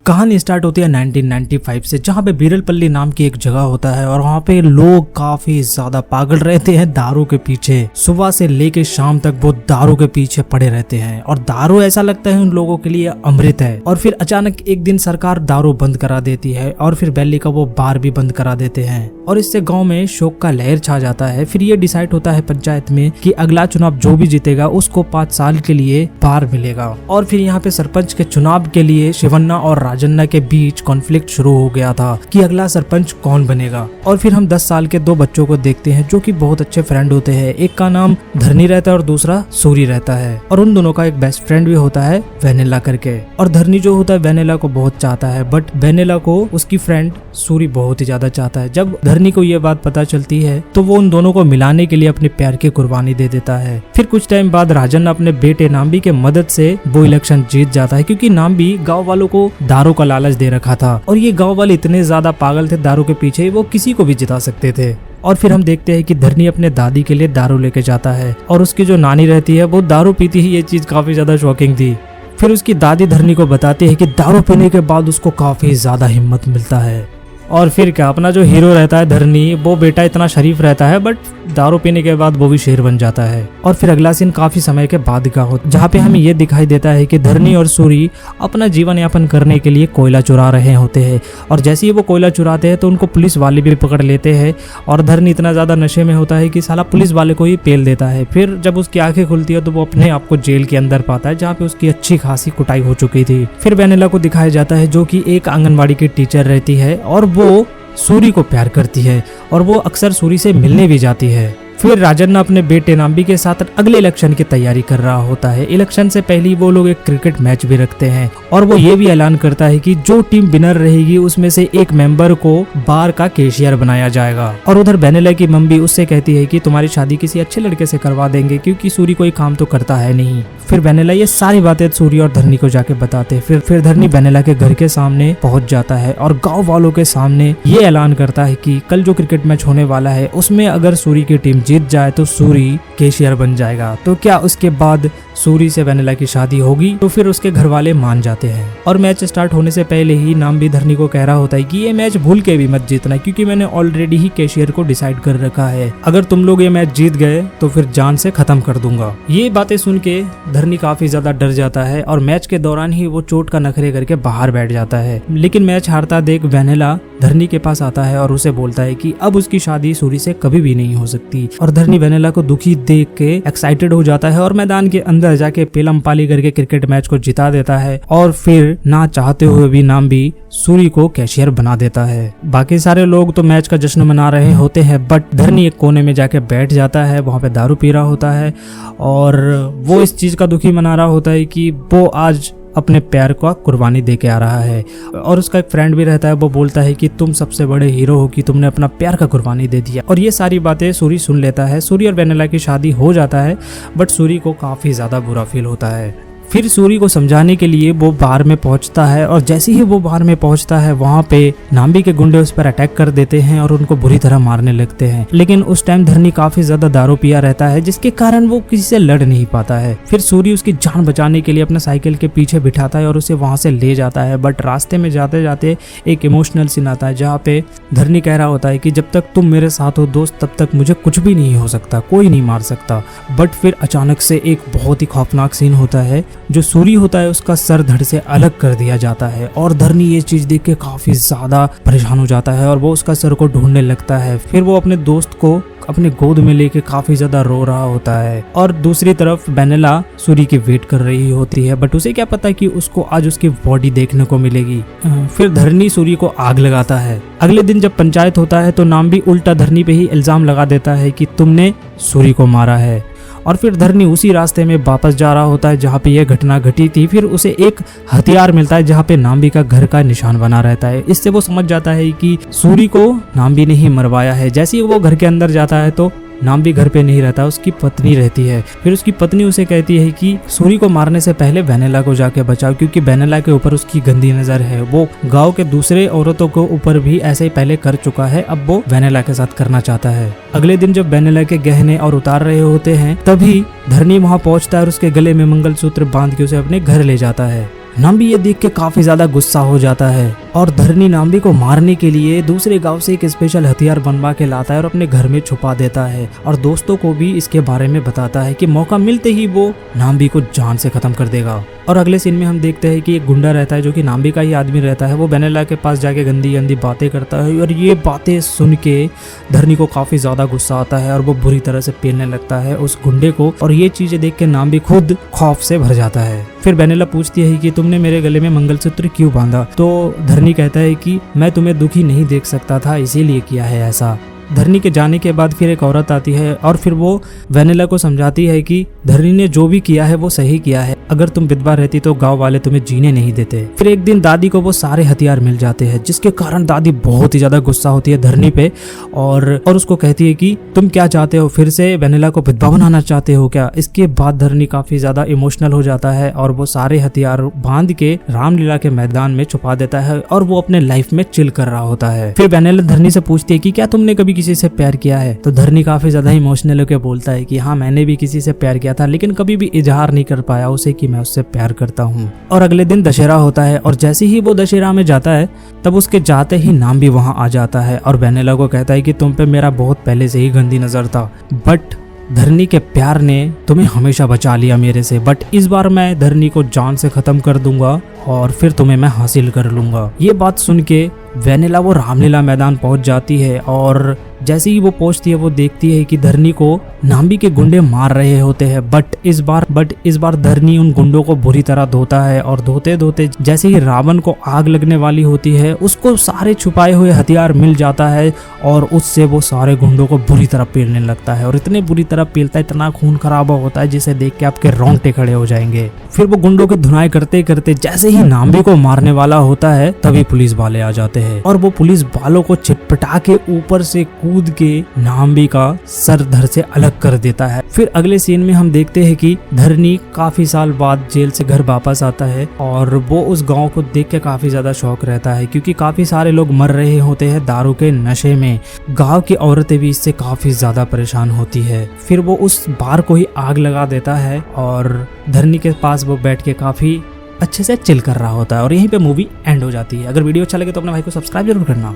कहानी स्टार्ट होती है 1995 से, जहाँ पे बीरलपल्ली नाम की एक जगह होता है और वहाँ पे लोग काफी ज्यादा पागल रहते हैं दारू के पीछे। सुबह से लेके शाम तक वो दारू के पीछे पड़े रहते हैं और दारू ऐसा लगता है उन लोगों के लिए अमृत है। और फिर अचानक एक दिन सरकार दारू बंद करा देती है और फिर वैली का वो बार भी बंद करा देते हैं और इससे गाँव में शोक का लहर छा जाता है। फिर ये डिसाइड होता है पंचायत में कि अगला चुनाव जो भी जीतेगा उसको 5 साल के लिए बार मिलेगा। और फिर यहाँ पे सरपंच के चुनाव के लिए शिवन्ना और राजन्ना के बीच कॉन्फ्लिक्ट शुरू हो गया था कि अगला सरपंच कौन बनेगा। और फिर हम 10 साल के 2 बच्चों को देखते हैं जो कि बहुत अच्छे फ्रेंड होते हैं। एक का नाम धरनी रहता है और दूसरा सूरी रहता है और उन दोनों का एक बेस्ट फ्रेंड भी होता है वेनेला करके। और धरनी जो होता है वेनेला को बहुत चाहता है, बट वेनेला को उसकी फ्रेंड सूरी बहुत ही ज्यादा चाहता है। जब धरनी को ये बात पता चलती है तो वो उन दोनों को मिलाने के लिए अपने प्यार की कुर्बानी दे देता है। फिर कुछ टाइम बाद राजन अपने बेटे नाम्बी के मदद से वो इलेक्शन जीत जाता है, क्योंकि नाम्बी गांव वालों को दारू का लालच दे रखा था और ये गांव वाले इतने ज्यादा पागल थे दारू के पीछे, वो किसी को भी जिता सकते थे। और फिर हम देखते हैं कि धरनी अपने दादी के लिए दारू लेके जाता है और उसकी जो नानी रहती है वो दारू पीती ही। ये चीज काफी ज्यादा शॉकिंग थी। फिर उसकी दादी धरनी को बताती है कि दारू पीने के बाद उसको काफी ज्यादा हिम्मत मिलता है। और फिर क्या, अपना जो हीरो रहता है धरनी, वो बेटा इतना शरीफ रहता है बट दारू पीने के बाद वो भी शेर बन जाता है। और फिर अगला सीन काफी समय के बाद का हो, जहाँ पे हमें ये दिखाई देता है कि धरनी और सूरी अपना जीवन यापन करने के लिए कोयला चुरा रहे होते हैं। और जैसे ही वो कोयला चुराते हैं तो उनको पुलिस वाले भी पकड़ लेते हैं और धरनी इतना ज्यादा नशे में होता है कि साला पुलिस वाले को ही पेल देता है। फिर जब उसकी आंखें खुलती है तो वो अपने आप को जेल के अंदर पाता है, जहाँ पे उसकी अच्छी खासी कुटाई हो चुकी थी। फिर वेनेला को दिखाया जाता है जो कि एक आंगनबाड़ी की टीचर रहती है और वो सूरी को प्यार करती है और वो अक्सर सूरी से मिलने भी जाती है। फिर राजन्ना अपने बेटे नाम्बी के साथ अगले इलेक्शन की तैयारी कर रहा होता है। इलेक्शन से पहले वो लोग एक क्रिकेट मैच भी रखते हैं और वो ये भी ऐलान करता है कि जो टीम विनर रहेगी उसमें से एक मेंबर को बार का कैशियर बनाया जाएगा। और उधर वेनेला की मम्मी उससे कहती है कि तुम्हारी शादी किसी अच्छे लड़के से करवा देंगे क्योंकि सूरी कोई काम तो करता है नहीं। फिर वेनेला ये सारी बातें सूरी और धरनी को जाके बताते हैं। फिर धरनी वेनेला के घर के सामने पहुंच जाता है और गाँव वालों के सामने ये ऐलान करता है कि कल जो क्रिकेट मैच होने वाला है उसमें अगर सूरी की टीम जीत जाए तो सूरी कैशियर बन जाएगा। तो क्या उसके बाद सूरी से वेनेला की शादी होगी? तो फिर उसके घर वाले मान जाते हैं। और मैच स्टार्ट होने से पहले ही नाम्बी धरनी को कह रहा होता है कि ये मैच भूल के भी मत जीतना, क्योंकि मैंने ऑलरेडी ही कैशियर को डिसाइड कर रखा है। अगर तुम लोग ये मैच जीत गए तो फिर जान से खत्म कर दूंगा। ये बातें सुन के धरनी काफी ज्यादा डर जाता है और मैच के दौरान ही वो चोट का नखरे करके बाहर बैठ जाता है। लेकिन मैच हारता देख वेनेला धरनी के पास आता है और उसे बोलता है कि अब उसकी शादी सूरी से कभी भी नहीं हो सकती। और धरनी वेनेला को दुखी देख के एक्साइटेड हो जाता है और मैदान के अंदर जाके पेलम पाली करके क्रिकेट मैच को जिता देता है। और फिर ना चाहते हुए भी नाम्बी सूरी को कैशियर बना देता है। बाकी सारे लोग तो मैच का जश्न मना रहे होते हैं बट धरनी एक कोने में जाके बैठ जाता है, वहां पे दारू पी रहा होता है और वो इस चीज का दुखी मना रहा होता है कि वो आज अपने प्यार को कुर्बानी दे के आ रहा है। और उसका एक फ्रेंड भी रहता है, वो बोलता है कि तुम सबसे बड़े हीरो हो कि तुमने अपना प्यार का कुर्बानी दे दिया। और ये सारी बातें सूरी सुन लेता है। सूरी और वेनेला की शादी हो जाता है बट सूरी को काफी ज्यादा बुरा फील होता है। फिर सूरी को समझाने के लिए वो बार में पहुंचता है और जैसे ही वो बार में पहुंचता है वहां पे नाम्बी के गुंडे उस पर अटैक कर देते हैं और उनको बुरी तरह मारने लगते हैं। लेकिन उस टाइम धरनी काफी ज्यादा दारू पिया रहता है जिसके कारण वो किसी से लड़ नहीं पाता है। फिर सूरी उसकी जान बचाने के लिए अपना साइकिल के पीछे बिठाता है और उसे वहां से ले जाता है। बट रास्ते में जाते जाते एक इमोशनल सीन आता है जहाँ पे धरनी कह रहा होता है कि जब तक तुम मेरे साथ हो दोस्त तब तक मुझे कुछ भी नहीं हो सकता, कोई नहीं मार सकता। बट फिर अचानक से एक बहुत ही खौफनाक सीन होता है, जो सूरी होता है उसका सर धड़ से अलग कर दिया जाता है और धरनी ये चीज देख के काफी ज्यादा परेशान हो जाता है और वो उसका सर को ढूंढने लगता है। फिर वो अपने दोस्त को अपने गोद में लेके काफी ज्यादा रो रहा होता है और दूसरी तरफ वेनेला सूरी की वेट कर रही होती है बट उसे क्या पता कि उसको आज उसकी बॉडी देखने को मिलेगी। फिर धरनी सूरी को आग लगाता है। अगले दिन जब पंचायत होता है तो नाम्बी उल्टा धरनी पे ही इल्जाम लगा देता है कि तुमने सूरी को मारा है। और फिर धरनी उसी रास्ते में वापस जा रहा होता है जहाँ पे यह घटना घटी थी। फिर उसे एक हथियार मिलता है जहाँ पे नाम्बी का घर का निशान बना रहता है। इससे वो समझ जाता है कि सूरी को नाम्बी ने ही मरवाया है। जैसे ही वो घर के अंदर जाता है तो नाम्बी घर पे नहीं रहता, उसकी पत्नी रहती है। फिर उसकी पत्नी उसे कहती है कि सूरी को मारने से पहले वेनेला को जाके बचाओ, क्योंकि वेनेला के ऊपर उसकी गंदी नजर है। वो गांव के दूसरे औरतों को ऊपर भी ऐसे ही पहले कर चुका है, अब वो वेनेला के साथ करना चाहता है। अगले दिन जब वेनेला के गहने और उतार रहे होते हैं तभी धरनी वहां पहुंचता है और उसके गले में मंगलसूत्र बांध के उसे अपने घर ले जाता है। नाम्बी ये देख के काफी ज्यादा गुस्सा हो जाता है और धरनी नाम्बी को मारने के लिए दूसरे गांव से एक स्पेशल हथियार बनवा के लाता है और अपने घर में छुपा देता है और दोस्तों को भी इसके बारे में बताता है कि मौका मिलते ही वो नाम्बी को जान से खत्म कर देगा। और अगले सीन में हम देखते हैं कि एक गुंडा रहता है जो कि नाम्बी का ही आदमी रहता है, वो वेनिला के पास जाके गंदी गंदी बातें करता है और ये बातें सुन के धरनी को काफी ज्यादा गुस्सा आता है और वो बुरी तरह से पेलने लगता है उस गुंडे को। और ये चीजें देख के नाम्बी खुद खौफ से भर जाता है। फिर वेनिला पूछती है कि तुमने मेरे गले में मंगलसूत्र क्यों बांधा, तो धरनी कहता है कि मैं तुम्हें दुखी नहीं देख सकता था, इसीलिए किया है ऐसा। धरनी के जाने के बाद फिर एक औरत आती है और फिर वो वेनिला को समझाती है कि धरनी ने जो भी किया है वो सही किया है, अगर तुम विधवा रहती तो गांव वाले तुम्हें जीने नहीं देते। फिर एक दिन दादी को वो सारे हथियार मिल जाते हैं जिसके कारण दादी बहुत ही ज्यादा गुस्सा होती है धरनी पे और उसको कहती है कि तुम क्या चाहते हो, फिर से वेनिला को विधवा बनाना चाहते हो क्या। इसके बाद धरनी काफी ज्यादा इमोशनल हो जाता है और वो सारे हथियार बांध के रामलीला के मैदान में छुपा देता है और वो अपने लाइफ में चिल कर रहा होता है। फिर वेनिला धरनी से पूछती है कि क्या तुमने कभी किसी से प्यार किया है, तो धरनी काफी ज्यादा इमोशनल होकर बोलता है कि हाँ मैंने भी किसी से प्यार किया था, लेकिन कभी भी इजहार नहीं कर पाया उसे कि मैं उससे प्यार करता हूँ। और अगले दिन दशहरा होता है और जैसे ही वो दशहरा में जाता है तब उसके जाते ही नाम भी वहाँ आ जाता है और वेनिला को कहता है कि तुम पे मेरा बहुत पहले से ही गंदी नजर था, बट धरनी के प्यार ने तुम्हें हमेशा बचा लिया मेरे से, बट इस बार मैं धरनी को जान से खत्म कर दूंगा और फिर तुम्हें मैं हासिल कर लूंगा। ये बात सुन के वेनिला वो रामलीला मैदान पहुंच जाती है और जैसे ही वो पहुंचती है वो देखती है कि धरनी को नाम्बी के गुंडे मार रहे होते हैं, बट इस बार धरनी उन गुंडों को बुरी तरह धोता है और धोते धोते जैसे ही रावण को आग लगने वाली होती है उसको सारे छुपाए हुए हथियार मिल जाता है और उससे वो सारे गुंडों को बुरी तरह पेलने लगता है और इतने बुरी तरह पेलता है, इतना खून खराबा होता है जिसे देख के आपके रोंगटे खड़े हो जाएंगे। फिर वो गुंडों की धुनाई करते करते जैसे ही नाम्बी को मारने वाला होता है तभी पुलिस वाले आ जाते हैं और वो पुलिस वालों को चिटपटा के ऊपर से कूद के नाम्बी का सर धड़ से अलग कर देता है। फिर अगले सीन में हम देखते हैं कि धरनी काफी साल बाद जेल से घर वापस आता है और वो उस गांव को देख के काफी ज्यादा शौक रहता है क्योंकि काफी सारे लोग मर रहे होते हैं दारू के नशे में। गांव की औरतें भी इससे काफी ज्यादा परेशान होती है। फिर वो उस बार को ही आग लगा देता है और धरनी के पास वो बैठ के काफी अच्छे से चिल कर रहा होता है और यहीं पे मूवी एंड हो जाती है। अगर वीडियो अच्छा लगे तो अपने भाई को सब्सक्राइब जरूर करना।